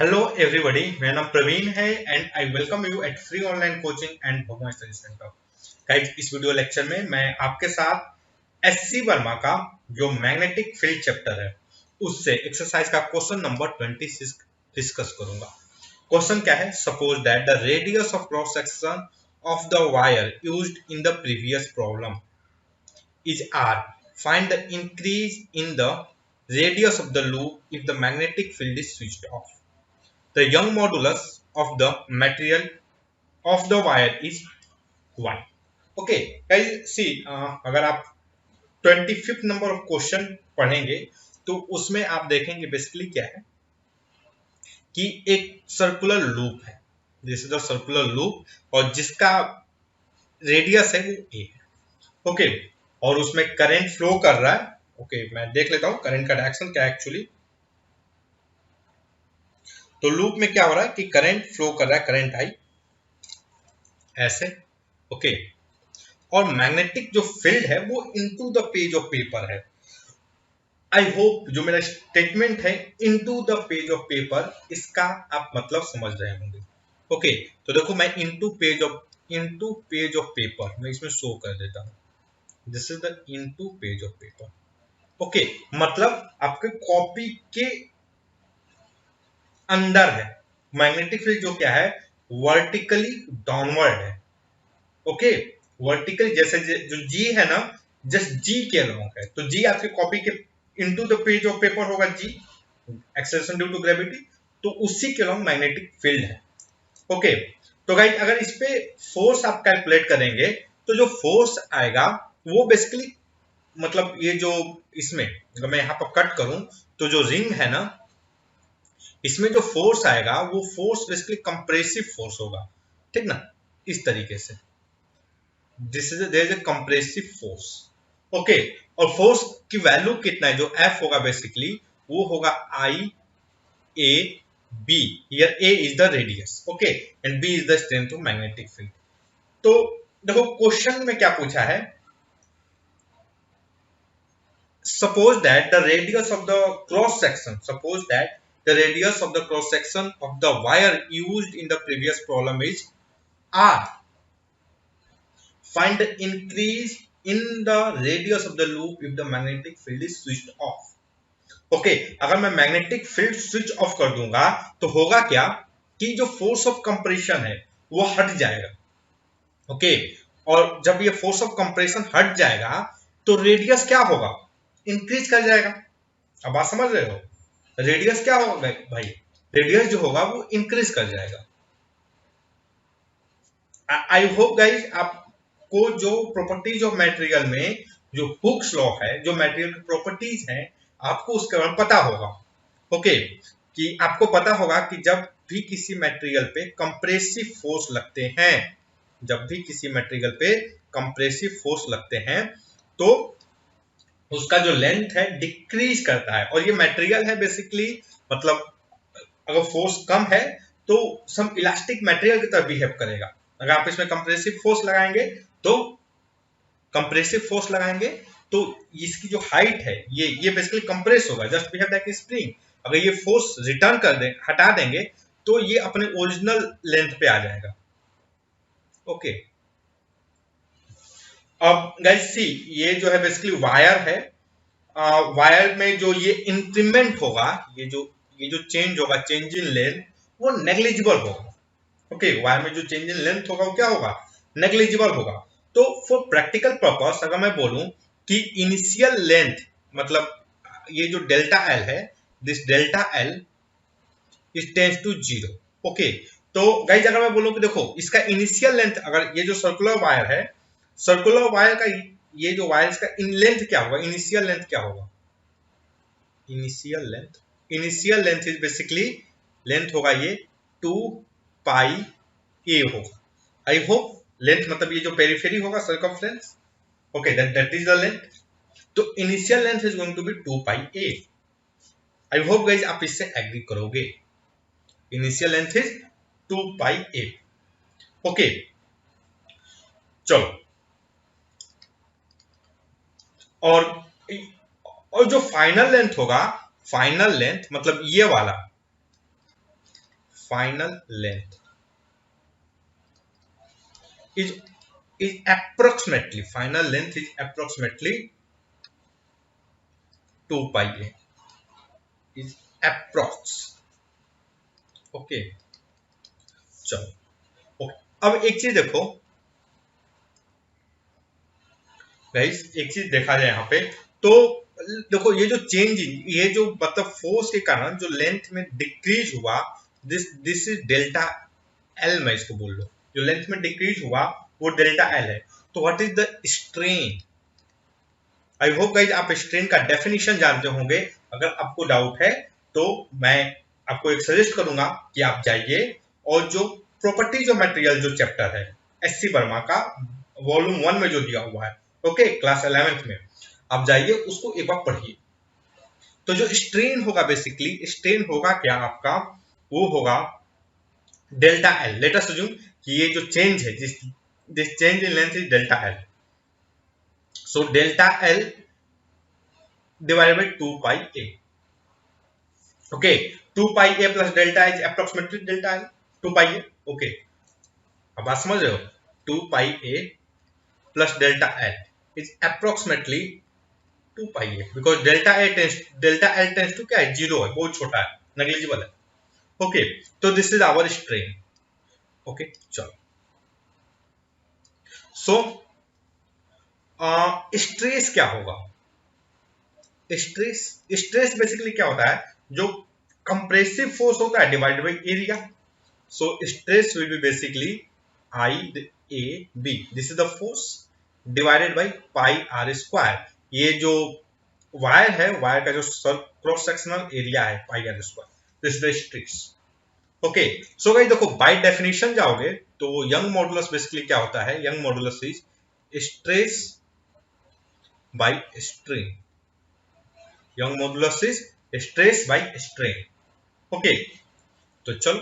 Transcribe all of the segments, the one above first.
Hello everybody, मेरा नाम प्रवीण है and I welcome you at free online coaching and Bhagwan study centre. Guys, इस video lecture में मैं आपके साथ एससी वर्मा का जो मैग्नेटिक फील्ड चैप्टर है उससे एक्सरसाइज का क्वेश्चन नंबर 26 डिस्कस करूंगा। क्वेश्चन क्या है? Suppose that the radius of cross section of the wire used in the previous problem is r. Find the increase in the radius of the loop if the magnetic field is switched off. The Young modulus of the material of the wire is 1. Okay, guys, see, अगर आप 25th number of question पढ़ेंगे तो उसमें आप देखेंगे basically क्या है कि एक सर्कुलर लूप है, this is the circular loop और जिसका रेडियस है वो a है। ओके, और उसमें करंट फ्लो कर रहा है। ओके, मैं देख लेता हूं करंट का डायरेक्शन क्या है एक्चुअली। तो लूप में क्या हो रहा है कि करंट फ्लो कर रहा है, करंट आई ऐसे। ओके, और मैग्नेटिक जो फील्ड है वो into the page of paper है। आई होप जो मेरा स्टेटमेंट है into the page of paper, इसका आप मतलब समझ रहे होंगे। ओके, तो देखो मैं इनटू पेज ऑफ पेपर मैं इसमें शो कर देता हूं। This is the into page of paper. Okay, मतलब आपके कॉपी के अंदर है। मैग्नेटिक फील्ड जो क्या है, वर्टिकली डाउनवर्ड है। ओके, वर्टिकल जैसे जो जी है ना, जस्ट जी के अलोंग है। तो जी आपकी कॉपी के into the page of paper होगा, जी एक्सेलरेशन ड्यू टू ग्रेविटी, तो उसी के अलोंग मैग्नेटिक फील्ड है। ओके, तो गाइस अगर इस पे फोर्स आप कैलकुलेट करेंगे तो जो फोर्स आएगा वो बेसिकली मतलब ये जो इसमें अगर मैं यहां पर कट करूं तो जो रिंग है ना, इसमें जो फोर्स आएगा वो फोर्स बेसिकली कंप्रेसिव फोर्स होगा। ठीक ना, इस तरीके से this is there is a compressive force. Okay, और फोर्स की वैल्यू कितना है, जो एफ होगा बेसिकली वो होगा I A b. Here a is the radius, okay, and b is the strength of magnetic field. तो देखो क्वेश्चन में क्या पूछा है, suppose that the radius of the cross section of the wire used in the previous problem is r. Find the increase in the radius of the loop if the magnetic field is switched off. Okay, अगर मैं magnetic field switch off कर दूंगा तो होगा क्या कि जो force of compression है वो हट जाएगा। ओके, और जब ये फोर्स ऑफ कंप्रेशन हट जाएगा तो रेडियस क्या होगा, इंक्रीज कर जाएगा। अब बात समझ रहे हो, रेडियस क्या होगा भाई, रेडियस जो होगा वो इंक्रीज कर जाएगा। आई होप गाइस आपको जो प्रॉपर्टीज ऑफ मटेरियल में जो हुक्स लॉ है, जो मटेरियल की प्रॉपर्टीज है, आपको उसके बारे में पता होगा। ओके, कि आपको पता होगा कि जब भी किसी मटेरियल पे कंप्रेसिव फोर्स लगते हैं, जब भी किसी मटेरियल पे कंप्रेसिव फोर्स लगते हैं तो उसका जो लेंथ है डिक्रीज करता है। और ये मटेरियल है बेसिकली, मतलब अगर फोर्स कम है तो सम इलास्टिक मटेरियल की तरह बिहेव करेगा। अगर आप इसमें कंप्रेसिव फोर्स लगाएंगे तो इसकी जो हाइट है ये बेसिकली कंप्रेस होगा, just behave like a spring. अगर ये फोर्स रिटर्न कर दे, हटा देंगे तो ये अपने ओरिजिनल लेंथ पे आ जाएगा। ओके, अब गाइस सी, ये जो है बेसिकली वायर है। वायर में जो ये इंक्रीमेंट होगा, ये जो चेंज होगा, चेंज इन लेंथ, वो नेग्लिजिबल होगा। ओके, वायर में जो चेंज इन लेंथ होगा वो क्या होगा, नेग्लिजिबल होगा। तो फॉर प्रैक्टिकल पर्पस अगर मैं बोलूं कि इनिशियल लेंथ मतलब ये जो डेल्टा एल है, this delta L is tends to 0। Okay, तो गाइस अगर मैं बोलूं कि देखो इसका इनिशियल लेंथ, अगर ये जो सर्कुलर वायर है, सर्कुलर वायर का ये जो वायर इसका इन लेंथ क्या होगा, इनिशियल लेंथ क्या होगा, initial length is basically length होगा ये 2 पाई ए होगा। आई होप लेंथ मतलब ये जो पेरिफेरी होगा, circumference, okay, that is the length. तो initial length is going to be 2 pi a. I hope guys आप इससे एग्री करोगे। Initial length is 2 pi a. Okay, चलो, और जो फाइनल लेंथ होगा, फाइनल लेंथ मतलब ये वाला, final length is approximately, final length is approximately 2 pi a, is approx. Okay चलो ओके। अब एक चीज देखो गाइस, एक चीज देखा जाए यहाँ पे, तो देखो ये जो चेंज, ये जो मतलब फोर्स के कारण जो लेंथ में डिक्रीज हुआ, दिस इज डेल्टा एल, मैं इसको बोल लो, जो लेंथ में डिक्रीज हुआ वो डेल्टा एल है। तो what is the strain? I hope guys आप स्ट्रेन का डेफिनेशन जानते होंगे। अगर आपको डाउट है तो मैं आपको एक सजेस्ट करूंगा कि आप जाइए और जो प्रॉपर्टीज ऑफ मटेरियल जो चैप्टर है एससी वर्मा का वॉल्यूम 1 में जो दिया हुआ है, ओके, क्लास 11th में, आप जाइए उसको एक बार पढ़िए। तो जो स्ट्रेन होगा, बेसिकली स्ट्रेन होगा क्या आपका, वो होगा delta L. Let us assume कि ये जो चेंज है, this change in length is delta L. So delta L divided by 2 pi a. Okay, 2 pi a plus delta is approximately delta L, 2 pi a. Okay, अब बात समझ रहे हो? 2 pi a plus delta L is approximately 2 pi a because delta L tends to क्या है? 0 है, बहुत छोटा है, नेग्लिजिबल है। ओके, तो this is our strain. Okay चलो, सो स्ट्रेस क्या होगा? स्ट्रेस बेसिकली क्या होता है? जो कंप्रेसिव फोर्स होता है divided by area. So stress will be basically I A B, this is the force divided by pi are square. ये जो वायर है, वायर का जो क्रॉस सेक्शनल एरिया है pi are square, this is the stress. Okay, so guys देखो, by definition जाओगे तो Young modulus basically क्या होता है? Young modulus is stress by strain. Young modulus is stress by strain. Okay, तो चलो,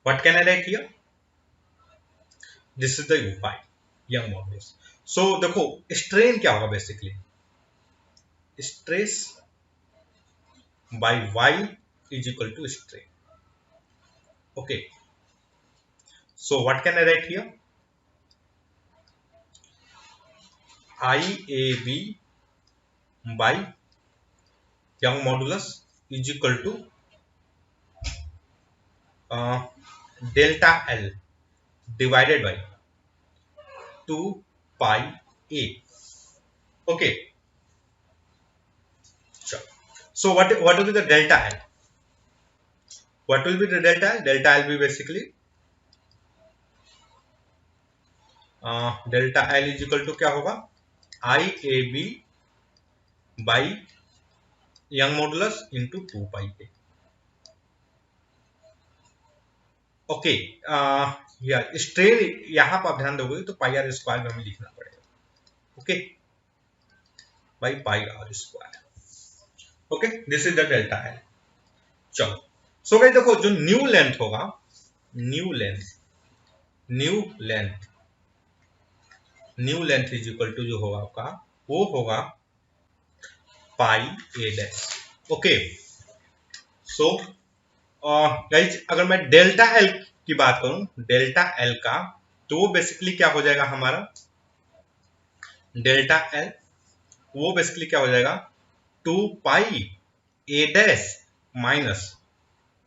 what can I write here? This is the यूपाई, Young modulus. So देखो, स्ट्रेन क्या होगा basically? Stress by Y is equal to strain. Okay, so what can I write here? I A B by Young modulus is equal to delta L divided by 2 pi a. Okay, sure. So what will be the delta L? What will be the delta L? Delta L will be basically delta L is equal to क्या होगा? I A B by young modulus into 2 pi a. Okay, strain यहां पर आप ध्यान दोगे तो पाई are square में हमें लिखना पड़ेगा। Okay, by pi are square. Okay, this is the delta L. चलो, सो गाइस देखो, जो न्यू लेंथ होगा, new length is equal to जो होगा आपका, वो होगा pi A dash. Okay, so guys अगर मैं डेल्टा एल की बात करूं, डेल्टा एल का, तो वो बेसिकली क्या हो जाएगा हमारा? डेल्टा एल वो बेसिकली क्या हो जाएगा? 2 pi A dash minus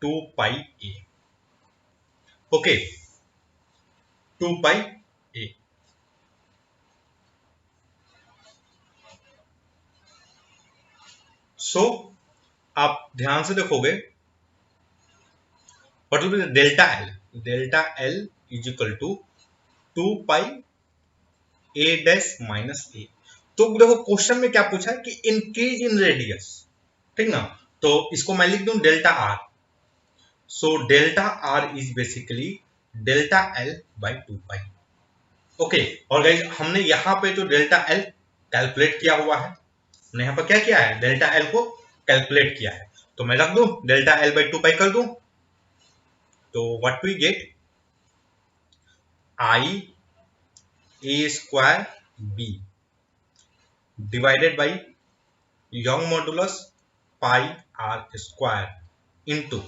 2 pi a. Okay, 2 pi ए। सो आप ध्यान से देखोगे, what will be the delta L? Delta L is equal to 2 pi a dash minus a। तो देखो क्वेश्चन में क्या पूछा है कि इंक्रीज इन रेडियस, ठीक ना? तो इसको मैं लिख दूं delta R. So delta R is basically delta L by 2 pi. Okay, और गाइस हमने यहाँ पे जो डेल्टा एल कैलकुलेट किया हुआ है, हमने यहाँ पर क्या किया है? डेल्टा एल को कैलकुलेट किया है। तो मैं रख दूं डेल्टा एल बाई 2 पाई कर दूं, तो what we get? I a square b divided by young modulus pi r square into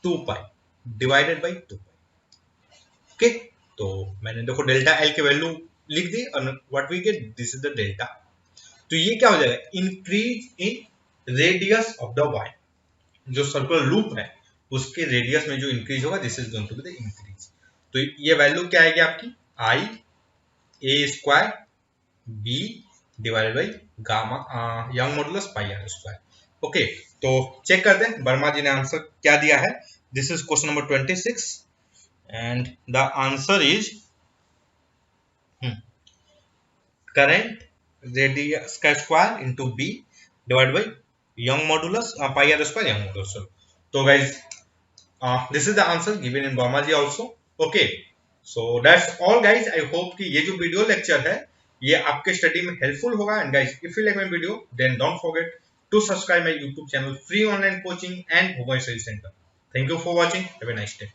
2 pi divided by 2 pi. Okay, तो मैंने देखो डेल्टा एल की वैल्यू लिख दी और what we get, this is the delta. तो ये क्या हो जाएगा, increase in radius of the wire, जो सर्कुलर लूप है उसके रेडियस में जो इंक्रीज होगा, this is going to be the increase. तो ये वैल्यू क्या आएगी आपकी, I a square b divided by gamma Young modulus pi are square. Okay, तो चेक कर दें वर्मा जी ने आंसर क्या दिया है। This is question number 26 and the answer is current radius का square into b divide by Young modulus pi are square Young modulus. तो guys this is the answer given in Verma ji also. Okay, so that's all guys, I hope कि ये जो video lecture है ये आपके study में helpful होगा। And guys if you like my video then don't forget to subscribe my YouTube channel free online coaching and Bhuvan study centre. Thank you for watching, have a nice day.